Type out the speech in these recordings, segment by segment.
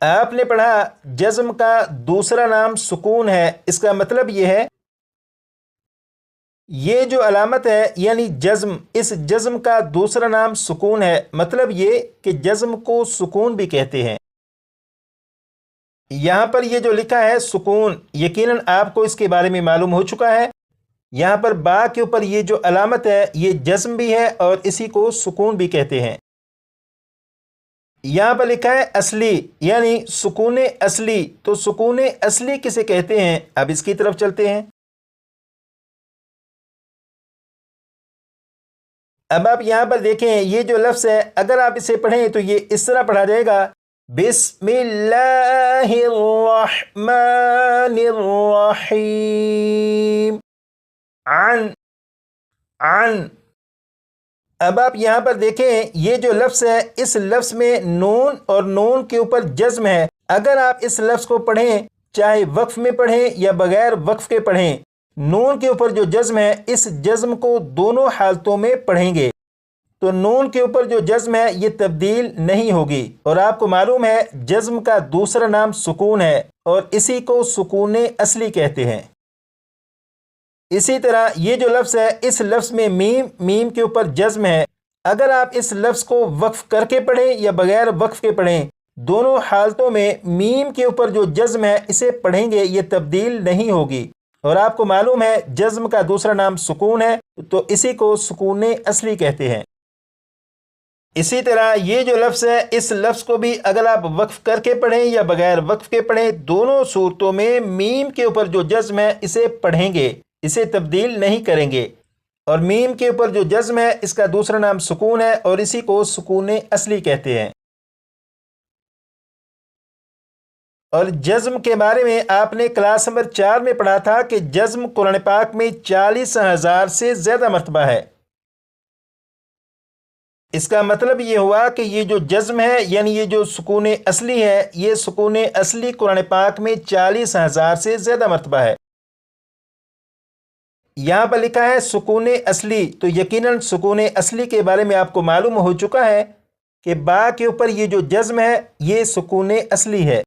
آپ نے پڑھا جزم کا دوسرا نام سکون ہے، اس کا مطلب یہ ہے یہ جو علامت ہے یعنی جزم، اس جزم کا دوسرا نام سکون ہے، مطلب یہ کہ جزم کو سکون بھی کہتے ہیں۔ یہاں پر یہ جو لکھا ہے سکون، یقیناً آپ کو اس کے بارے میں معلوم ہو چکا ہے۔ یہاں پر با کے اوپر یہ جو علامت ہے یہ جزم بھی ہے اور اسی کو سکون بھی کہتے ہیں۔ یہاں پر لکھا ہے اصلی یعنی سکون اصلی، تو سکون اصلی کسے کہتے ہیں؟ اب اس کی طرف چلتے ہیں۔ اب آپ یہاں پر دیکھیں یہ جو لفظ ہے اگر آپ اسے پڑھیں تو یہ اس طرح پڑھا جائے گا، بسم اللہ الرحمن الرحیم، عن۔ اب آپ یہاں پر دیکھیں یہ جو لفظ ہے اس لفظ میں نون اور نون کے اوپر جزم ہے۔ اگر آپ اس لفظ کو پڑھیں چاہے وقف میں پڑھیں یا بغیر وقف کے پڑھیں، نون کے اوپر جو جزم ہے اس جزم کو دونوں حالتوں میں پڑھیں گے تو نون کے اوپر جو جزم ہے یہ تبدیل نہیں ہوگی، اور آپ کو معلوم ہے جزم کا دوسرا نام سکون ہے اور اسی کو سکون اصلی کہتے ہیں۔ اسی طرح یہ جو لفظ ہے اس لفظ میں میم کے اوپر جزم ہے۔ اگر آپ اس لفظ کو وقف کر کے پڑھیں یا بغیر وقف کے پڑھیں، دونوں حالتوں میں میم کے اوپر جو جزم ہے اسے پڑھیں گے، یہ تبدیل نہیں ہوگی، اور آپ کو معلوم ہے جزم کا دوسرا نام سکون ہے تو اسی کو سکون اصلی کہتے ہیں۔ اسی طرح یہ جو لفظ ہے اس لفظ کو بھی اگر آپ وقف کر کے پڑھیں یا بغیر وقف کے پڑھیں، دونوں صورتوں میں میم کے اوپر جو جزم ہے اسے پڑھیں گے، اسے تبدیل نہیں کریں گے، اور میم کے اوپر جو جزم ہے اس کا دوسرا نام سکون ہے اور اسی کو سکون اصلی کہتے ہیں۔ اور جزم کے بارے میں آپ نے کلاس نمبر 4 میں پڑھا تھا کہ جزم قرآن پاک میں 40,000 سے زیادہ مرتبہ ہے۔ اس کا مطلب یہ ہوا کہ یہ جو جزم ہے یعنی یہ جو سکون اصلی ہے، یہ سکون اصلی قرآن پاک میں 40,000 سے زیادہ مرتبہ ہے۔ یہاں پر لکھا ہے سکون اصلی، تو یقیناً سکون اصلی کے بارے میں آپ کو معلوم ہو چکا ہے کہ با کے اوپر یہ جو جزم ہے یہ سکون اصلی ہے۔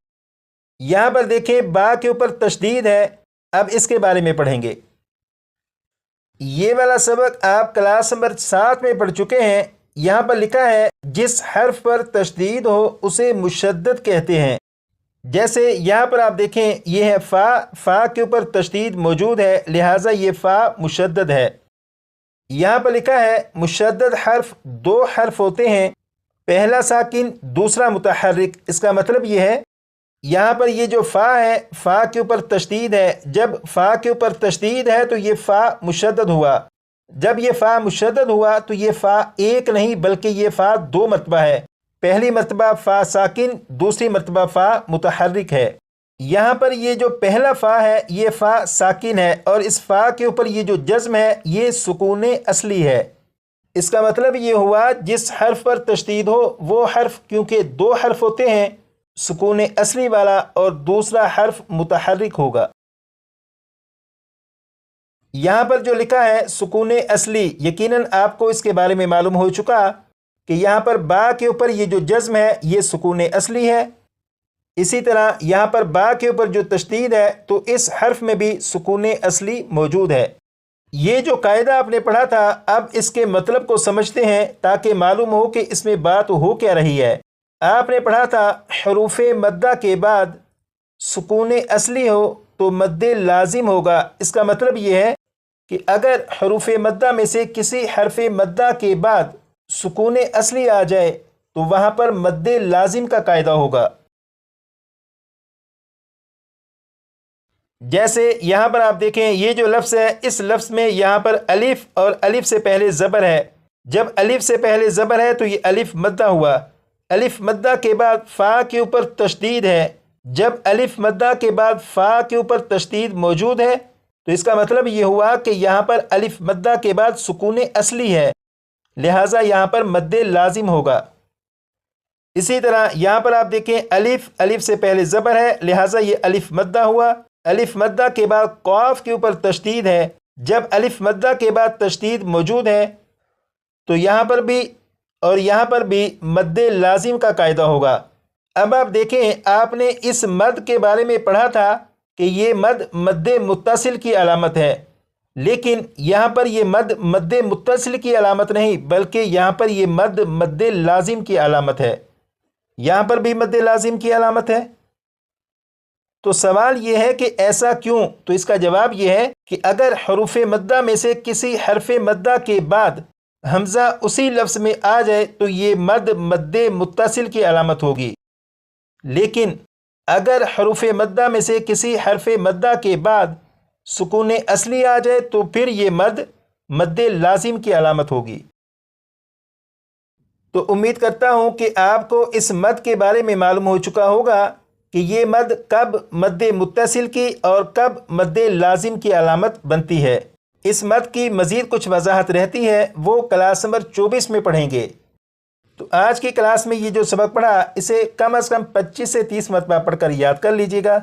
یہاں پر دیکھیں با کے اوپر تشدید ہے، اب اس کے بارے میں پڑھیں گے۔ یہ والا سبق آپ کلاس نمبر 7 میں پڑھ چکے ہیں۔ یہاں پر لکھا ہے جس حرف پر تشدید ہو اسے مشدد کہتے ہیں۔ جیسے یہاں پر آپ دیکھیں یہ ہے فا کے اوپر تشدید موجود ہے، لہٰذا یہ فا مشدد ہے۔ یہاں پر لکھا ہے مشدد حرف 2 حرف ہوتے ہیں، پہلا ساکن دوسرا متحرک۔ اس کا مطلب یہ ہے یہاں پر یہ جو فا ہے فا کے اوپر تشدید ہے، جب فا کے اوپر تشدید ہے تو یہ فا مشدد ہوا، جب یہ فا مشدد ہوا تو یہ فا ایک نہیں بلکہ یہ فا 2 مرتبہ ہے، پہلی مرتبہ فا ساکن، دوسری مرتبہ فا متحرک ہے۔ یہاں پر یہ جو پہلا فا ہے یہ فا ساکن ہے اور اس فا کے اوپر یہ جو جزم ہے یہ سکون اصلی ہے۔ اس کا مطلب یہ ہوا جس حرف پر تشدید ہو وہ حرف، کیونکہ 2 حرف ہوتے ہیں، سکون اصلی والا اور دوسرا حرف متحرک ہوگا۔ یہاں پر جو لکھا ہے سکون اصلی، یقیناً آپ کو اس کے بارے میں معلوم ہو چکا کہ یہاں پر با کے اوپر یہ جو جزم ہے یہ سکون اصلی ہے۔ اسی طرح یہاں پر با کے اوپر جو تشدید ہے تو اس حرف میں بھی سکون اصلی موجود ہے۔ یہ جو قاعدہ آپ نے پڑھا تھا اب اس کے مطلب کو سمجھتے ہیں تاکہ معلوم ہو کہ اس میں بات ہو کیا رہی ہے۔ آپ نے پڑھا تھا حروف مدہ کے بعد سکون اصلی ہو تو مد لازم ہوگا۔ اس کا مطلب یہ ہے کہ اگر حروف مدہ میں سے کسی حرف مدہ کے بعد سکون اصلی آ جائے تو وہاں پر مد لازم کا قاعدہ ہوگا۔ جیسے یہاں پر آپ دیکھیں یہ جو لفظ ہے اس لفظ میں یہاں پر الف اور الف سے پہلے زبر ہے، جب الف سے پہلے زبر ہے تو یہ الف مدہ ہوا، الف مدہ کے بعد فا کے اوپر تشدید ہے، جب الف مدہ کے بعد فا کے اوپر تشدید موجود ہے تو اس کا مطلب یہ ہوا کہ یہاں پر الف مدہ کے بعد سکون اصلی ہے، لہٰذا یہاں پر مد لازم ہوگا۔ اسی طرح یہاں پر آپ دیکھیں الف سے پہلے زبر ہے لہٰذا یہ الف مدہ ہوا، الف مدہ کے بعد قاف کے اوپر تشدید ہے، جب الف مدہ کے بعد تشدید موجود ہے تو یہاں پر بھی اور یہاں پر بھی مد لازم کا قاعدہ ہوگا۔ اب آپ دیکھیں، آپ نے اس مد کے بارے میں پڑھا تھا کہ یہ مد مد متصل کی علامت ہے، لیکن یہاں پر یہ مد مد متصل کی علامت نہیں، بلکہ یہاں پر یہ مد مد لازم کی علامت ہے۔ یہاں پر بھی مد لازم کی علامت ہے۔ تو سوال یہ ہے کہ ایسا کیوں؟ تو اس کا جواب یہ ہے کہ اگر حروف مدہ میں سے کسی حرف مدہ کے بعد حمزہ اسی لفظ میں آ جائے تو یہ مد مد متصل کی علامت ہوگی، لیکن اگر حروف مدہ میں سے کسی حرف مدہ کے بعد سکون اصلی آ جائے تو پھر یہ مد مد لازم کی علامت ہوگی۔ تو امید کرتا ہوں کہ آپ کو اس مد کے بارے میں معلوم ہو چکا ہوگا کہ یہ مد کب مد متصل کی اور کب مد لازم کی علامت بنتی ہے۔ اس مد کی مزید کچھ وضاحت رہتی ہے، وہ کلاس نمبر 24 میں پڑھیں گے۔ تو آج کی کلاس میں یہ جو سبق پڑھا، اسے کم از کم 25 سے 30 مرتبہ پڑھ کر یاد کر لیجیے گا۔